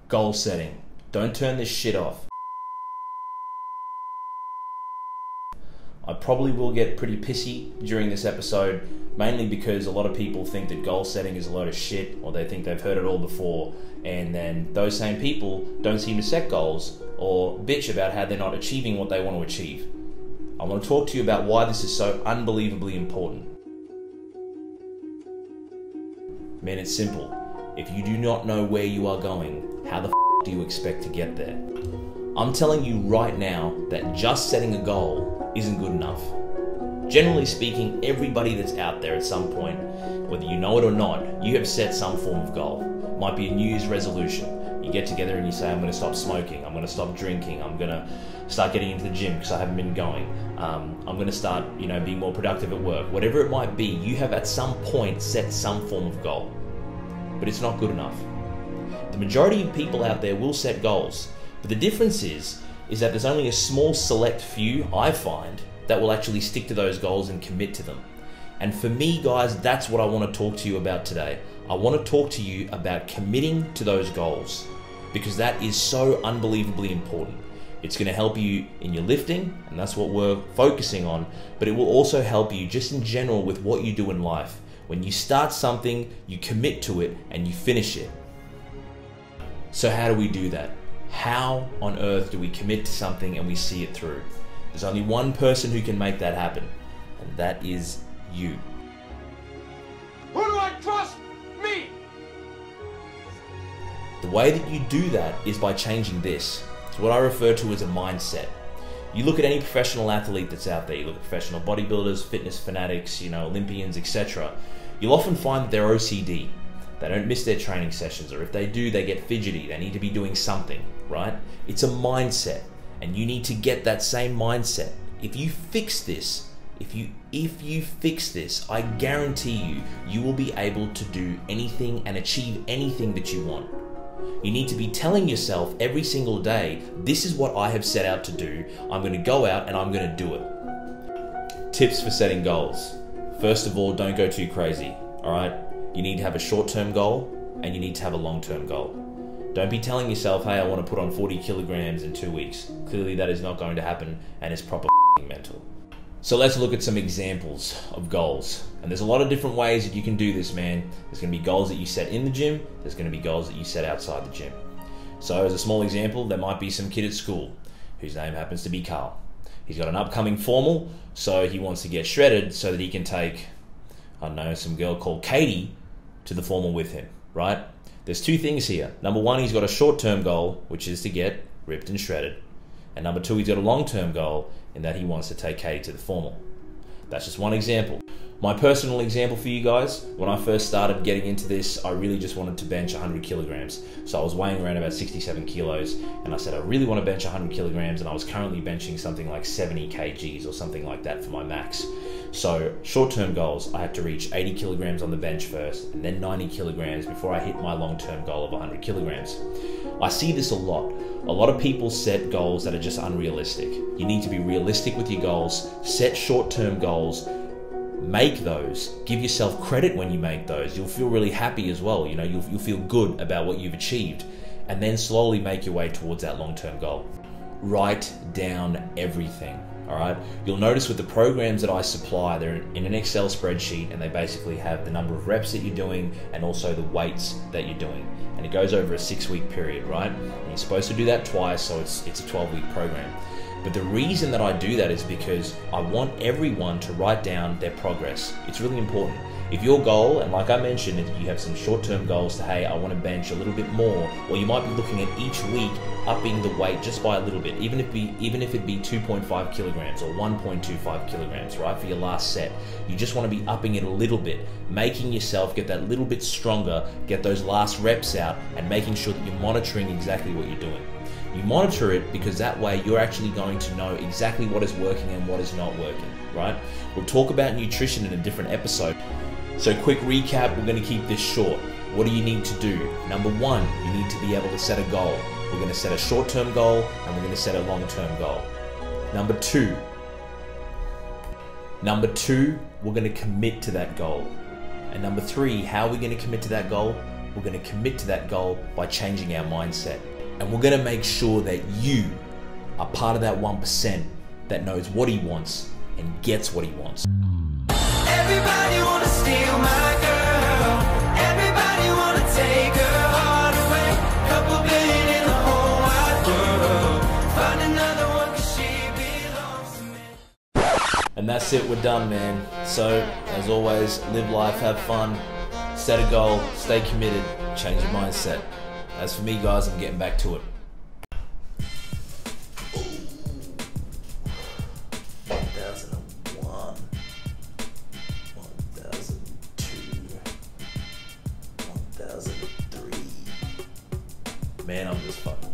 Goal setting. Don't turn this shit off. I probably will get pretty pissy during this episode, mainly because a lot of people think that goal setting is a load of shit, or they think they've heard it all before, and then those same people don't seem to set goals or bitch about how they're not achieving what they want to achieve. I want to talk to you about why this is so unbelievably important. Man, it's simple. If you do not know where you are going, how the do you expect to get there? I'm telling you right now that just setting a goal isn't good enough. Generally speaking, everybody that's out there at some point, whether you know it or not, you have set some form of goal. It might be a New Year's resolution. You get together and you say, I'm going to stop smoking, I'm going to stop drinking, I'm going to start getting into the gym because I haven't been going, I'm going to start, being more productive at work. Whatever it might be, you have at some point set some form of goal. But it's not good enough. The majority of people out there will set goals, but the difference is that there's only a small select few, I find, that will actually stick to those goals and commit to them. And for me, guys, that's what I want to talk to you about today. I want to talk to you about committing to those goals, because that is so unbelievably important. It's going to help you in your lifting, and that's what we're focusing on, but it will also help you just in general with what you do in life. When you start something, you commit to it and you finish it. So how do we do that? How on earth do we commit to something and we see it through? There's only one person who can make that happen, and that is you. Who do I trust? Me! The way that you do that is by changing this. It's what I refer to as a mindset. You look at any professional athlete that's out there, you look at professional bodybuilders, fitness fanatics, Olympians, etc. You'll often find that they're OCD. They don't miss their training sessions, or if they do, they get fidgety. They need to be doing something, right? It's a mindset, and you need to get that same mindset. If you fix this, if you fix this, I guarantee you will be able to do anything and achieve anything that you want. You need to be telling yourself every single day, this is what I have set out to do. I'm going to go out and I'm going to do it. Tips for setting goals. First of all, don't go too crazy, all right? You need to have a short-term goal and you need to have a long-term goal. Don't be telling yourself, hey, I want to put on 40 kilograms in 2 weeks. Clearly that is not going to happen, and it's proper mental. So let's look at some examples of goals. And there's a lot of different ways that you can do this, man. There's going to be goals that you set in the gym. There's going to be goals that you set outside the gym. So as a small example, there might be some kid at school whose name happens to be Carl. He's got an upcoming formal, so he wants to get shredded so that he can take, I don't know, some girl called Katie to the formal with him, right? There's two things here. Number one, he's got a short-term goal, which is to get ripped and shredded. And number two, he's got a long-term goal in that he wants to take Katie to the formal. That's just one example. My personal example for you guys, when I first started getting into this, I really just wanted to bench 100 kilograms. So I was weighing around about 67 kilos, and I said I really want to bench 100 kilograms, and I was currently benching something like 70 kgs or something like that for my max. So short-term goals, I had to reach 80 kilograms on the bench first, and then 90 kilograms before I hit my long-term goal of 100 kilograms. I see this a lot. A lot of people set goals that are just unrealistic. You need to be realistic with your goals, set short-term goals, make those, give yourself credit when you make those. You'll feel really happy as well, you'll feel good about what you've achieved, and then slowly make your way towards that long-term goal. Write down everything. All right. You'll notice with the programs that I supply, they're in an Excel spreadsheet, and they basically have the number of reps that you're doing and also the weights that you're doing. And it goes over a 6-week period, right? And you're supposed to do that twice, so it's a 12-week program. But the reason that I do that is because I want everyone to write down their progress. It's really important. If your goal, and like I mentioned, if you have some short-term goals to, hey, I want to bench a little bit more, or you might be looking at each week upping the weight just by a little bit, even if it be 2.5 kilograms or 1.25 kilograms, right, for your last set. You just want to be upping it a little bit, making yourself get that little bit stronger, get those last reps out, and making sure that you're monitoring exactly what you're doing. You monitor it because that way you're actually going to know exactly what is working and what is not working, right? We'll talk about nutrition in a different episode. So quick recap, we're going to keep this short. What do you need to do? Number one, you need to be able to set a goal. We're going to set a short-term goal and we're going to set a long-term goal. Number two, we're going to commit to that goal. And number 3, how are we going to commit to that goal? We're going to commit to that goal by changing our mindset. And we're going to make sure that you are part of that 1% that knows what he wants and gets what he wants. Everybody wanna steal my girl. Everybody wanna take her heart away. Couple billion in the whole wide world. Find another one 'cause she belongs to me. And that's it, we're done, man. So, as always, live life, have fun, set a goal, stay committed, change your mindset. As for me, guys, I'm getting back to it. 1001, 1002, 1003. Man, I'm just fucking